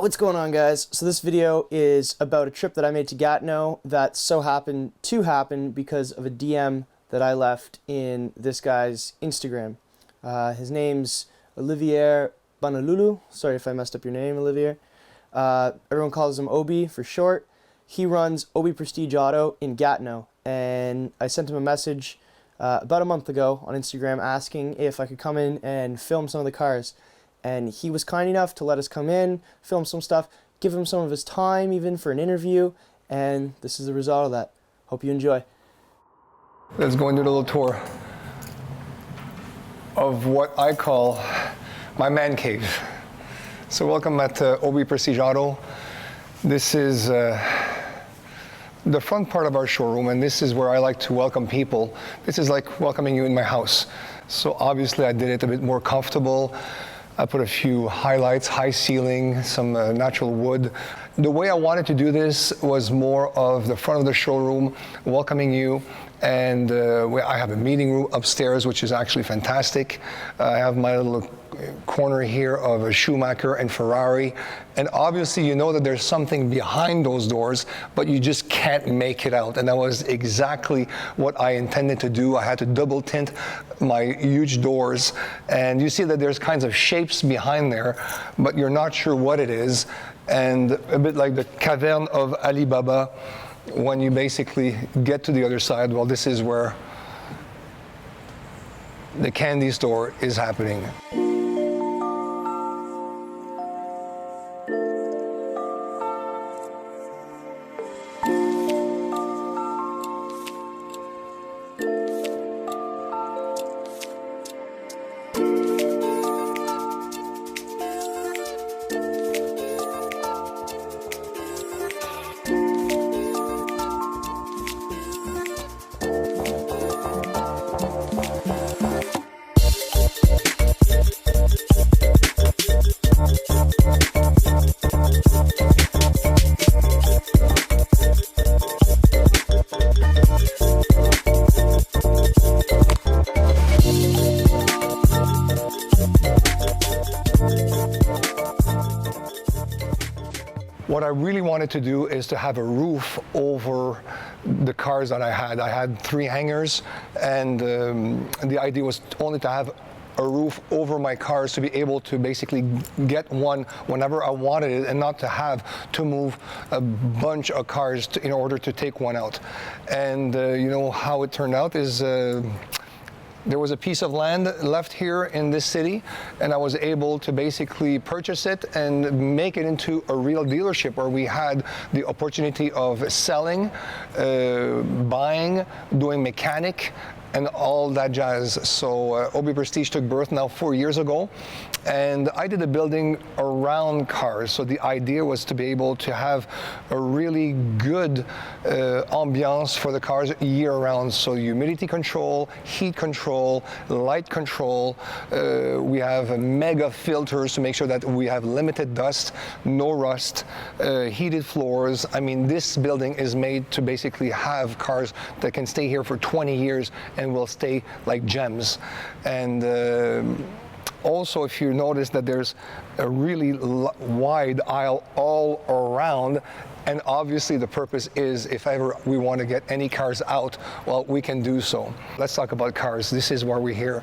What's going on, guys? So this video is about a trip that I made to Gatineau that so happened to happen because of a DM that I left in this guy's Instagram. His name's Olivier Banalulu. Sorry if I messed up your name, Olivier. Everyone calls him Obi for short. He runs Obi Prestige Auto in Gatineau, and I sent him a message about a month ago on Instagram asking if I could come in and film some of the cars. And he was kind enough to let us come in, film some stuff, give him some of his time even for an interview, and this is the result of that. Hope you enjoy. Let's go and do a little tour of what I call my man cave. So welcome at Obi Prestige Auto. This is the front part of our showroom, and this is where I like to welcome people. This is like welcoming you in my house. So obviously I did it a bit more comfortable. I put a few highlights, high ceiling, some natural wood. The way I wanted to do this was more of the front of the showroom, welcoming you. And I have a meeting room upstairs, which is actually fantastic. I have my little corner here of a Schumacher and Ferrari. And obviously, you know that there's something behind those doors, but you just can't make it out. And that was exactly what I intended to do. I had to double tint my huge doors. And you see that there's kinds of shapes behind there, but you're not sure what it is. And a bit like the cavern of Ali Baba, when you basically get to the other side, well, this is where the candy store is happening. What I really wanted to do is to have a roof over the cars that I had. I had 3 hangars, and the idea was only to have a roof over my cars to be able to basically get one whenever I wanted it, and not to have to move a bunch of cars in order to take one out. And you know how it turned out is there was a piece of land left here in this city, and I was able to basically purchase it and make it into a real dealership where we had the opportunity of selling, buying, doing mechanic, and all that jazz. So Obi Prestige took birth now 4 years ago, and I did a building around cars. So the idea was to be able to have a really good ambiance for the cars year round. So humidity control, heat control, light control. We have mega filters to make sure that we have limited dust, no rust, heated floors. I mean, this building is made to basically have cars that can stay here for 20 years and will stay like gems. And also, if you notice that there's a really wide aisle all around, and obviously the purpose is if ever we want to get any cars out, well, we can do so. Let's talk about cars. This is where we're here.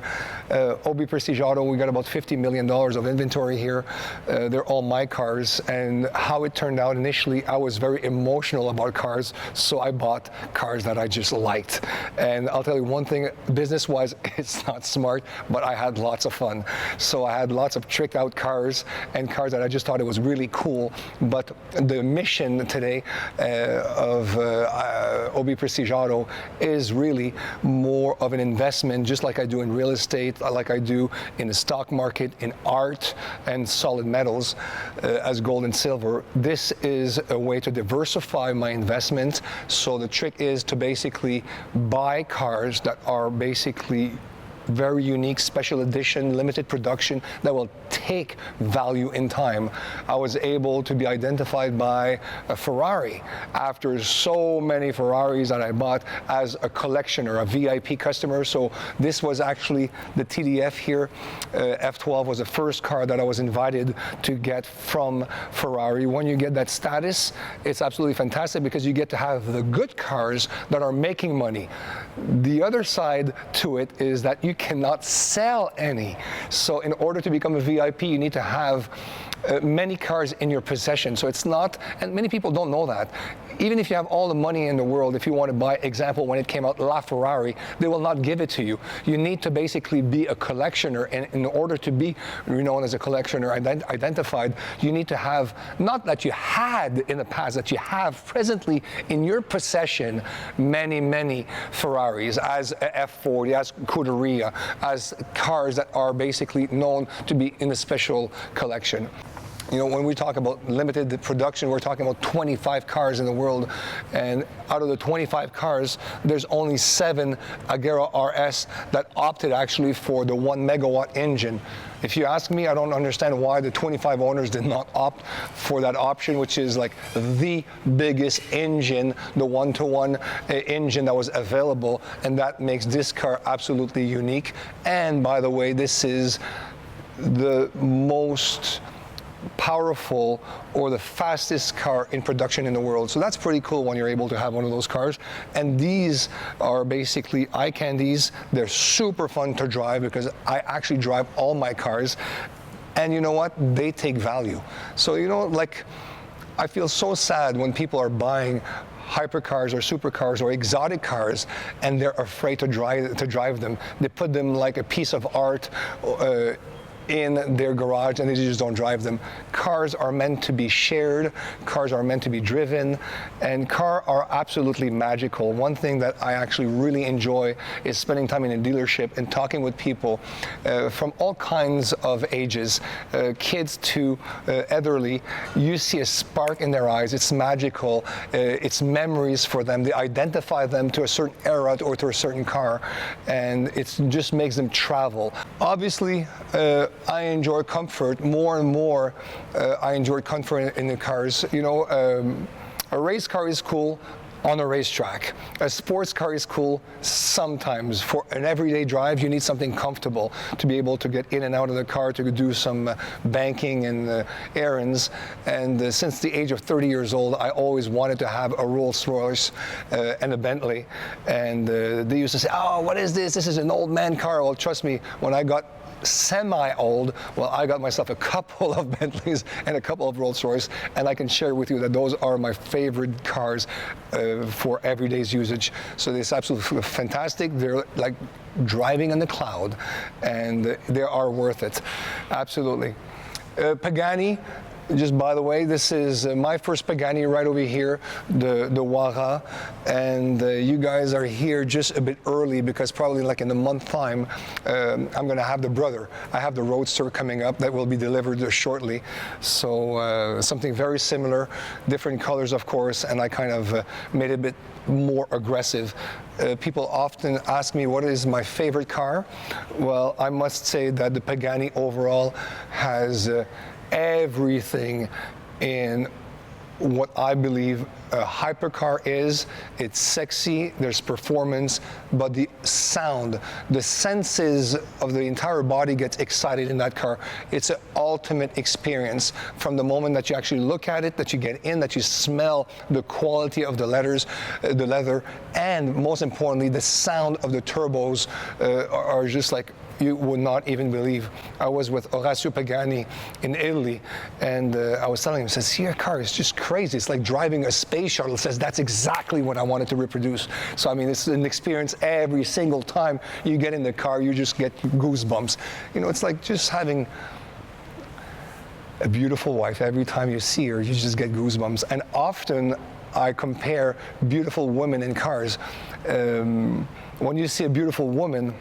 Obi Prestige Auto, we got about $50 million of inventory here. They're all my cars, and how it turned out initially, I was very emotional about cars, so I bought cars that I just liked. And I'll tell you one thing, business-wise, it's not smart, but I had lots of fun. So I had lots of tricked out cars and cars that I just thought it was really cool. But the mission today of Obi Prestige Auto is really more of an investment, just like I do in real estate, like I do in the stock market, in art and solid metals as gold and silver. This is a way to diversify my investment. So the trick is to basically buy cars that are basically very unique, special edition, limited production that will take value in time. I was able to be identified by a Ferrari after so many Ferraris that I bought as a collectioner, a VIP customer. So this was actually the TDF here. F12 was the first car that I was invited to get from Ferrari. When you get that status, it's absolutely fantastic because you get to have the good cars that are making money. The other side to it is that you cannot sell any. So in order to become a VIP, you need to have many cars in your possession. So it's not, and many people don't know that. Even if you have all the money in the world, if you want to buy, example, when it came out, La Ferrari, they will not give it to you. You need to basically be a collectioner, and in order to be known as a collectioner, identified, you need to have, not that you had in the past, that you have presently in your possession many, many Ferraris, as F40, as Scuderia, as cars that are basically known to be in a special collection. You know, when we talk about limited production, we're talking about 25 cars in the world, and out of the 25 cars, there's only 7 Agera RS that opted actually for the 1 megawatt engine. If you ask me, I don't understand why the 25 owners did not opt for that option, which is like the biggest engine, the one-to-one engine that was available, and that makes this car absolutely unique. And by the way, this is the most powerful or the fastest car in production in the world. So that's pretty cool when you're able to have one of those cars. And these are basically eye candies. They're super fun to drive because I actually drive all my cars. And you know what? They take value. So, you know, like, I feel so sad when people are buying hypercars or supercars or exotic cars and they're afraid to drive them. They put them like a piece of art in their garage and they just don't drive them. Cars are meant to be shared, cars are meant to be driven, and cars are absolutely magical. One thing that I actually really enjoy is spending time in a dealership and talking with people from all kinds of ages, kids to elderly. You see a spark in their eyes. It's magical. It's memories for them. They identify them to a certain era or to a certain car, and it just makes them travel. Obviously, I enjoy comfort more and more. I enjoy comfort in the cars. You know, a race car is cool on a racetrack. A sports car is cool sometimes. For an everyday drive, you need something comfortable to be able to get in and out of the car, to do some banking and errands. And since the age of 30 years old, I always wanted to have a Rolls-Royce and a Bentley. And they used to say, "Oh, what is this? This is an old man car." Well, trust me, when I got semi-old, well, I got myself a couple of Bentleys and a couple of Rolls-Royce, and I can share with you that those are my favorite cars for everyday's usage. So it's absolutely fantastic. They're like driving on the cloud, and they are worth it. Absolutely. Pagani. Just by the way, this is my first Pagani right over here, the Wara, and you guys are here just a bit early because probably like in a month time, I'm gonna have the brother. I have the Roadster coming up that will be delivered shortly. So something very similar, different colors of course, and I kind of made it a bit more aggressive. People often ask me what is my favorite car. Well, I must say that the Pagani overall has everything in what I believe a hypercar is. It's sexy, there's performance, but the sound, the senses of the entire body gets excited in that car. It's an ultimate experience from the moment that you actually look at it, that you get in, that you smell the quality of the the leather, and most importantly, the sound of the turbos are just like you would not even believe. I was with Orazio Pagani in Italy, and I was telling him, he says, "See, your car is just crazy. It's like driving a space shuttle." Says, "That's exactly what I wanted to reproduce." So, I mean, it's an experience every single time you get in the car, you just get goosebumps. You know, it's like just having a beautiful wife. Every time you see her, you just get goosebumps. And often I compare beautiful women in cars. When you see a beautiful woman,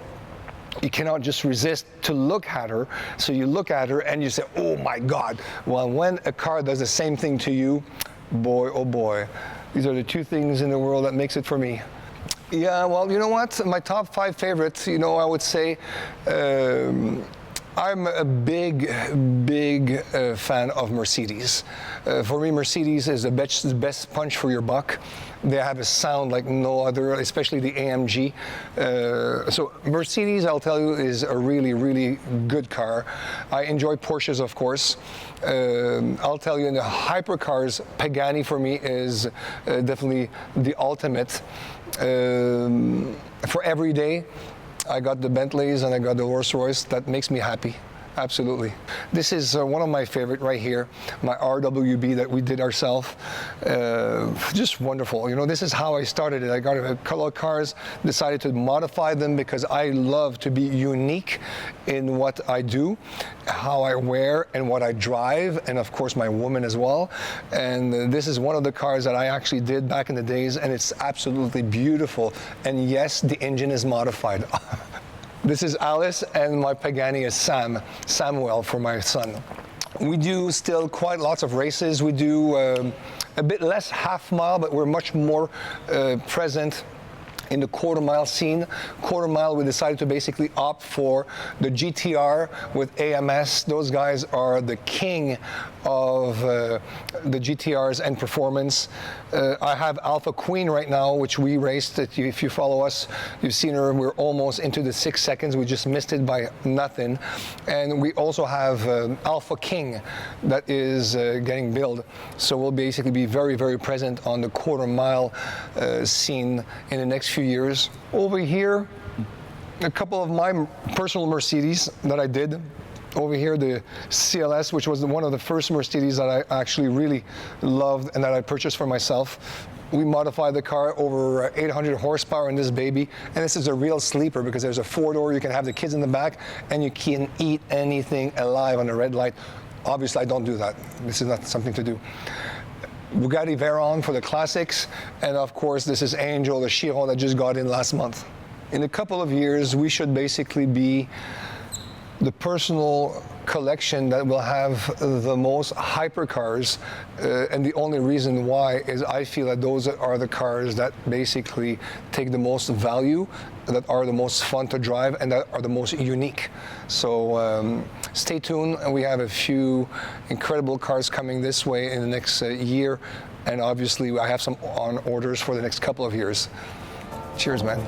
you cannot just resist to look at her. So you look at her and you say, "Oh my God." Well, when a car does the same thing to you, boy, oh boy. These are the two things in the world that makes it for me. Yeah, well, you know what? My top 5 favorites, you know, I would say I'm a big fan of Mercedes. For me, Mercedes is the best punch for your buck. They have a sound like no other, especially the AMG. So Mercedes, I'll tell you, is a really good car. I enjoy Porsches, of course. I'll tell you, in the hypercars, Pagani for me is definitely the ultimate. For every day, I got the Bentleys and I got the Rolls-Royce. That makes me happy. Absolutely. This is one of my favorite right here, my RWB that we did ourselves. Just wonderful. You know, this is how I started it. I got a couple of cars, decided to modify them because I love to be unique in what I do, how I wear and what I drive, and of course my woman as well. And this is one of the cars that I actually did back in the days, and it's absolutely beautiful. And yes, the engine is modified. This is Alice, and my Pagani is Samuel for my son. We do still quite lots of races. We do a bit less half mile, but we're much more present in the quarter mile scene. Quarter mile, we decided to basically opt for the GTR with AMS. Those guys are the king of the GTRs and performance. I have Alpha Queen right now, which we raced. If you follow us, you've seen her. We're almost into the 6 seconds. We just missed it by nothing. And we also have Alpha King that is getting built. So we'll basically be very present on the quarter mile scene in the next few years. Over here, a couple of my personal Mercedes that I did. Over here, the CLS, which was one of the first Mercedes that I actually really loved and that I purchased for myself. We modified the car, over 800 horsepower in this baby, and this is a real sleeper because there's a 4-door, you can have the kids in the back, and you can eat anything alive on a red light. Obviously, I don't do that. This is not something to do. Bugatti Veyron for the classics, and of course, this is Angel, the Chiron that just got in last month. In a couple of years, we should basically be the personal collection that will have the most hypercars, and the only reason why is I feel that those are the cars that basically take the most value, that are the most fun to drive, and that are the most unique. So stay tuned, and we have a few incredible cars coming this way in the next year, and obviously I have some on orders for the next couple of years. Cheers, man.